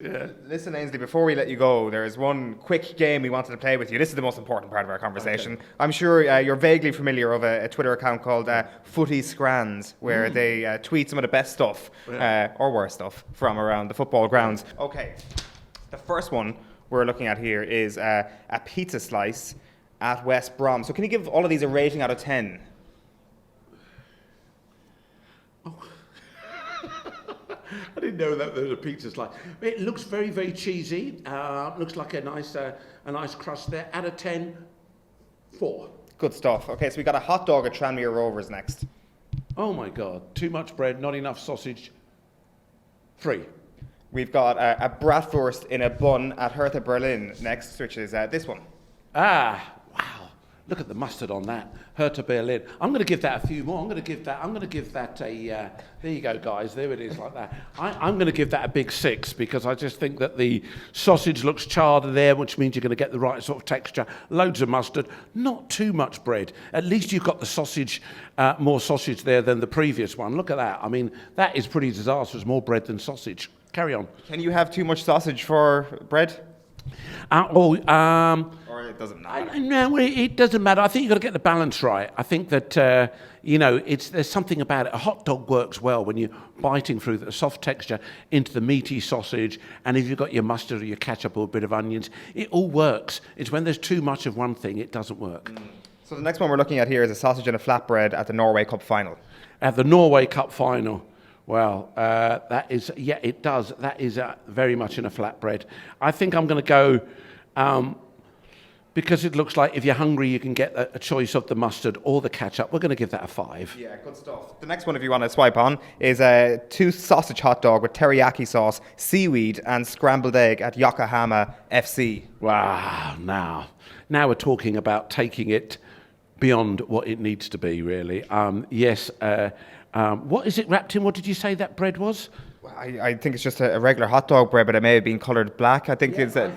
Yeah. Listen, Ainsley, before we let you go, there is one quick game we wanted to play with you. This is the most important part of our conversation. Okay. I'm sure you're vaguely familiar of a Twitter account called Footy Scrans, where they tweet some of the best stuff, or worst stuff, from around the football grounds. Okay, the first one we're looking at here is a pizza slice at West Brom. So can you give all of these a rating out of 10? I didn't know that there was a pizza slice. It looks very, very cheesy. Looks like a nice crust there. Out of 10, 4. Good stuff. Okay, so we got a hot dog at Tranmere Rovers next. Oh my God! Too much bread, not enough sausage. 3. We've got a bratwurst in a bun at Hertha Berlin next, which is this one. Wow! Look at the mustard on that. Hertha Berlin. I'm going to give that a few more. I'm going to give that a. There you go, guys. There it is, like that. I'm going to give that a big 6 because I just think that the sausage looks charred there, which means you're going to get the right sort of texture. Loads of mustard, not too much bread. At least you've got the sausage, more sausage there than the previous one. Look at that. I mean, that is pretty disastrous. More bread than sausage. Carry on. Can you have too much sausage for bread? Or it doesn't matter? No, it doesn't matter. I think you've got to get the balance right. I think that, there's something about it. A hot dog works well when you're biting through the soft texture into the meaty sausage, and if you've got your mustard or your ketchup or a bit of onions, it all works. It's when there's too much of one thing, it doesn't work. So the next one we're looking at here is a sausage and a flatbread at the Norway Cup final. At the Norway Cup final. Well, it does. That is very much in a flatbread. I think I'm going to go, because it looks like if you're hungry, you can get a choice of the mustard or the ketchup. We're going to give that a 5. Yeah, good stuff. The next one, if you want to swipe on, is a 2 sausage hot dog with teriyaki sauce, seaweed, and scrambled egg at Yokohama FC. Wow, now we're talking about taking it beyond what it needs to be, really. Yes. What is it wrapped in? What did you say that bread was? I think it's just a regular hot dog bread, but it may have been coloured black. I think it's. There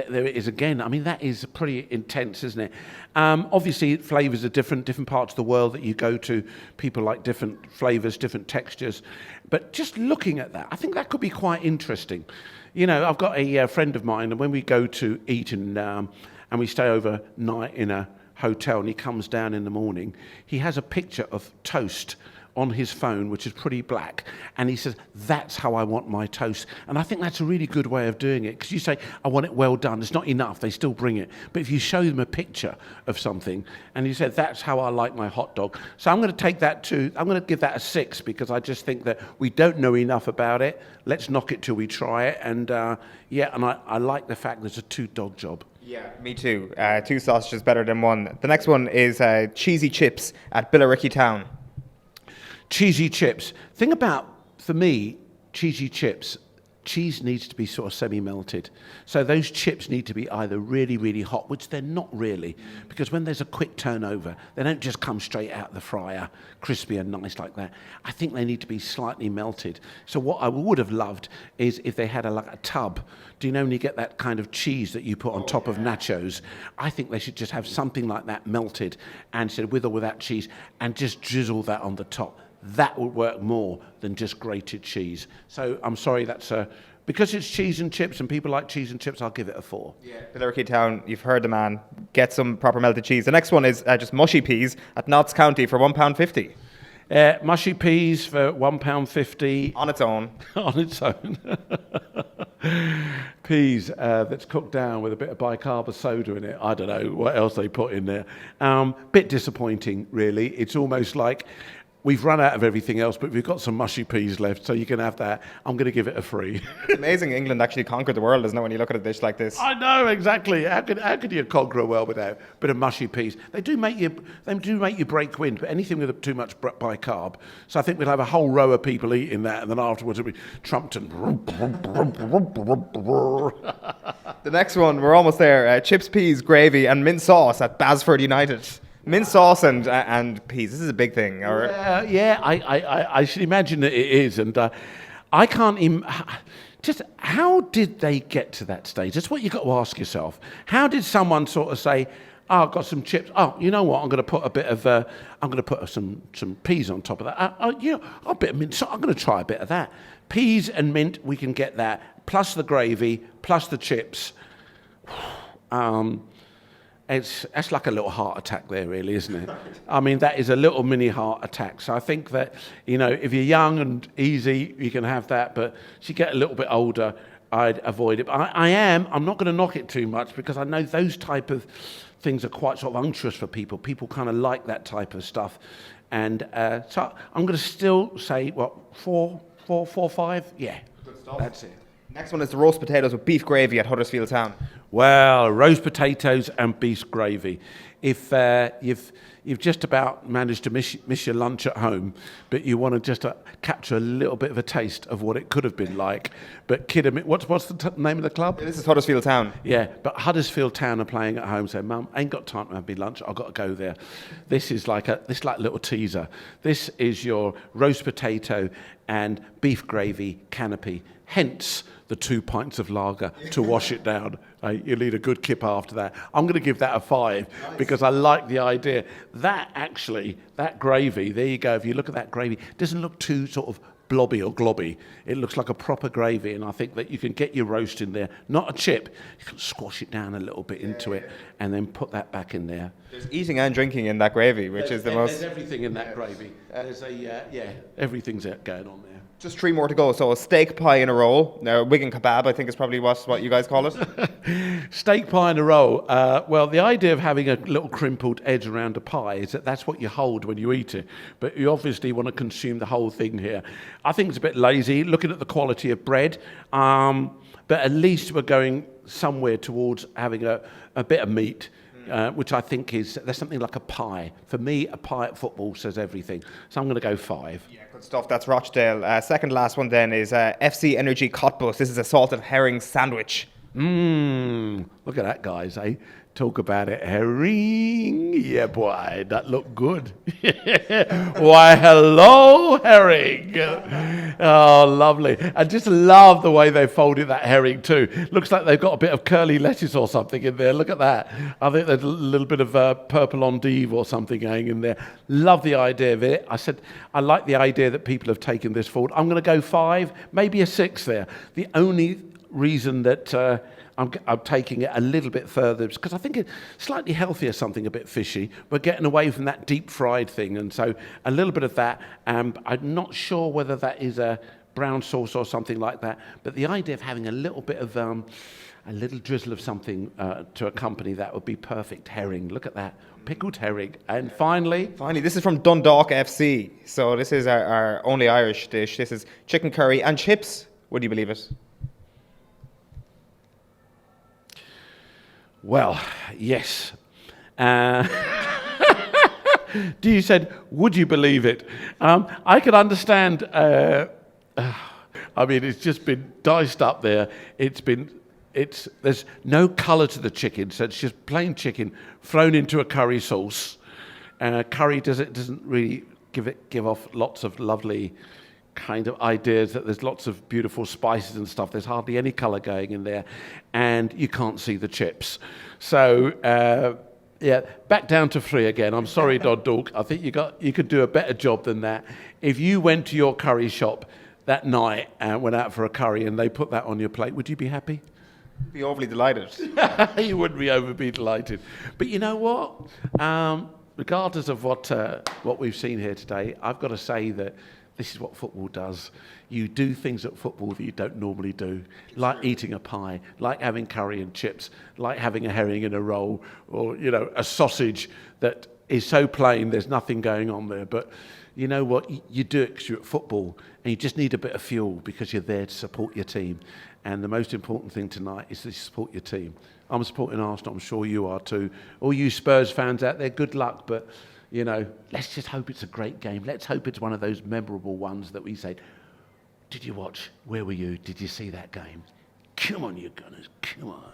it is again. I mean, that is pretty intense, isn't it? Obviously, flavours are different parts of the world that you go to. People like different flavours, different textures. But just looking at that, I think that could be quite interesting. You know, I've got a friend of mine, and when we go to eat and we stay overnight in a hotel and he comes down in the morning, he has a picture of toast on his phone, which is pretty black, and he says, that's how I want my toast. And I think that's a really good way of doing it, because you say, I want it well done. It's not enough, they still bring it. But if you show them a picture of something, and you said, that's how I like my hot dog. So I'm going to take that I'm going to give that a 6, because I just think that we don't know enough about it. Let's knock it till we try it. And I like the fact there's a 2-dog job. Yeah, me too. 2 sausages better than 1. The next one is cheesy chips at Billericay Town. Cheesy chips. Thing about, for me, cheesy chips, cheese needs to be sort of semi-melted. So those chips need to be either really, really hot, which they're not really, because when there's a quick turnover, they don't just come straight out of the fryer, crispy and nice like that. I think they need to be slightly melted. So what I would have loved is if they had a tub. Do you know when you get that kind of cheese that you put on top of nachos? I think they should just have something like that melted, and said with or without cheese, and just drizzle that on the top. That would work more than just grated cheese. So I'm sorry, because it's cheese and chips and people like cheese and chips, I'll give it a 4. Yeah, Billericay Town, you've heard the man. Get some proper melted cheese. The next one is just mushy peas at Notts County for £1.50. Mushy peas for £1.50. On its own. On its own. Peas that's cooked down with a bit of bicarb soda in it. I don't know what else they put in there. Bit disappointing, really. It's almost like we've run out of everything else, but we've got some mushy peas left, so you can have that. I'm going to give it a 3. It's amazing England actually conquered the world, isn't it, when you look at a dish like this? I know, exactly. How could you conquer a world without a bit of mushy peas? They do make you break wind, but anything with too much bicarb. So I think we'll have a whole row of people eating that, and then afterwards it'll be trumped and... The next one, we're almost there. Chips, peas, gravy, and mint sauce at Basford United. Mint sauce and peas. This is a big thing. I should imagine that it is, and I can't. Just how did they get to that stage? That's what you've got to ask yourself. How did someone sort of say, Oh, I've got some chips. Oh, you know what? I'm going to put a bit of, I'm going to put some peas on top of that. You know, a bit of mint. So I'm going to try a bit of that. Peas and mint, we can get that. Plus the gravy, plus the chips. That's like a little heart attack there, really, isn't it? I mean, that is a little mini heart attack. So I think that, you know, if you're young and easy, you can have that. But as you get a little bit older, I'd avoid it. But I'm not going to knock it too much because I know those type of things are quite sort of unctuous for people. People kind of like that type of stuff. And so I'm going to still say, what, 4, 5? Yeah, good stuff. That's it. Next one is the roast potatoes with beef gravy at Huddersfield Town. Well, roast potatoes and beef gravy. If you've just about managed to miss your lunch at home, but you want to just capture a little bit of a taste of what it could have been like, but what's the name of the club? This is Huddersfield Town. Yeah, but Huddersfield Town are playing at home, so Mum, ain't got time to have me lunch, I've got to go there. This is like a little teaser. This is your roast potato and beef gravy canopy, hence the 2 pints of lager to wash it down. You'll need a good kip after that. I'm going to give that a 5 because I like the idea. That gravy, there you go. If you look at that gravy, it doesn't look too sort of blobby or globby. It looks like a proper gravy, and I think that you can get your roast in there, not a chip. You can squash it down a little bit into it and then put that back in there. There's eating and drinking in that gravy, which is the most... There's everything in that gravy. There's everything's going on there. Just 3 more to go. So a steak pie in a roll. Now, Wigan kebab, I think, is probably what you guys call it. Steak pie in a roll. Well, the idea of having a little crimpled edge around a pie is that that's what you hold when you eat it. But you obviously want to consume the whole thing here. I think it's a bit lazy, looking at the quality of bread. But at least we're going somewhere towards having a bit of meat. Which I think there's something like a pie. For me, a pie at football says everything. So I'm going to go 5. Yeah, good stuff. That's Rochdale. Second last one then is FC Energy Cottbus. This is a salted herring sandwich. Look at that, guys, eh? Talk about it. Herring. Yeah, boy, that looked good. Why, hello, herring. Oh, lovely. I just love the way they folded that herring too. Looks like they've got a bit of curly lettuce or something in there. Look at that. I think there's a little bit of purple endive or something going in there. Love the idea of it. I said, I like the idea that people have taken this forward. I'm going to go 5, maybe a 6 there. The only reason that I'm taking it a little bit further because I think it's slightly healthier, something a bit fishy. We're getting away from that deep fried thing, and so a little bit of that. I'm not sure whether that is a brown sauce or something like that, but the idea of having a little bit of a little drizzle of something to accompany that would be perfect. Herring, look at that. Pickled herring. And finally, this is from Dundalk FC. So this is our only Irish dish. This is chicken curry and chips. Would you believe it? Well, yes. You said, would you believe it? I could understand. I mean, it's just been diced up there. There's no colour to the chicken, so it's just plain chicken thrown into a curry sauce. Curry doesn't really give off lots of lovely kind of ideas that there's lots of beautiful spices and stuff. There's hardly any colour going in there, and you can't see the chips. So back down to 3 again. I'm sorry, Dundalk. I think you could do a better job than that. If you went to your curry shop that night and went out for a curry and they put that on your plate, would you be happy? Be overly delighted. You wouldn't be delighted. But you know what? Regardless of what we've seen here today, I've got to say that this is what football does. You do things at football that you don't normally do, like eating a pie, like having curry and chips, like having a herring in a roll, or a sausage that is so plain there's nothing going on there. But you know what? You do it because you're at football, and you just need a bit of fuel because you're there to support your team. And the most important thing tonight is to support your team. I'm supporting Arsenal. I'm sure you are too. All you Spurs fans out there, good luck. But let's just hope it's a great game. Let's hope it's one of those memorable ones that we say, did you watch? Where were you? Did you see that game? Come on, you Gunners. Come on.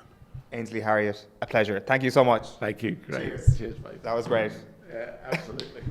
Ainsley Harriott, a pleasure. Thank you so much. Thank you. Great. Cheers. Cheers, mate. That was great. Yeah, absolutely.